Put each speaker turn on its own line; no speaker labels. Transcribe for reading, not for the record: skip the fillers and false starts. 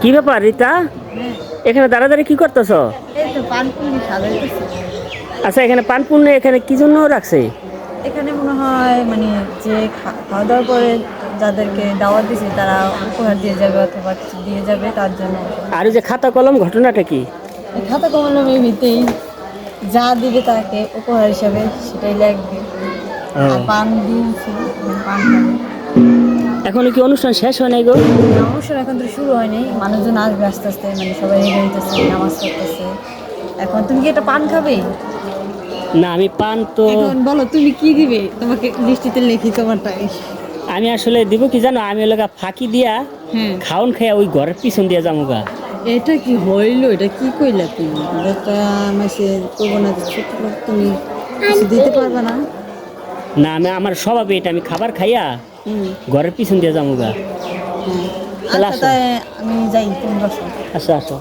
কি ব্যাপার রিতা, এখানে দাঁড়াদাঁড়ি কি করতেছ?
এই তো পানপুরি সাজাইতেছি।
আচ্ছা, এখানে পান পুণ্য এখানে কি জন্য রাখছে?
এখানে মনে হয় মানে যে খাওয়া দাওয়ার পরে যাদেরকে দাওয়াত দিছে তারা উপহার দিয়ে যাবে অথবা কিছু দিয়ে যাবে তার জন্য।
আর ওই যে খাতা কলম, ঘটনাটা কি?
এই খাতা কলমের এমনিতেই যা দিবে তাকে উপহার হিসাবে সেটাই লাগবে। আর পান দিয়েছি, পান খাবে।
এখনো কি অনুষ্ঠান শেষ হয় নাই গো?
অনুষ্ঠান এখন তো শুরু হয়নি, মানুষজন আসবে আস্তে আস্তে, মানে সবাই রেডি হইতেছে, নামাজ পড়তেছে। এখন তুমি কি একটা পান খাবে?
না, আমি পান তো
এখন বলো তুমি কি দিবে, তোমাকে লিস্টিতে লিখি তোমারটাই।
আমি আসলে দিব কি জানো, আমি এলাকা ফাঁকি দিয়া
হ্যাঁ,
খাওন খাইয়া ওই ঘরের পিছন দিয়া যামুগা।
এটা কি হইলো? এটা কি কইলা তুমি? এটা মাসে করবো না, ছোট লোক, তুমি কিছু দিতে পারবে না।
না, আমি আমার স্বভাবে এটা, আমি খাবার খাইয়া
হুম,
ঘরের পিছন দিয়া যামুগা।
হ্যাঁ।
তাহলে
আচ্ছা,
আসো।
তাই আমি যাই, তুমি বসো।
আসো আসো।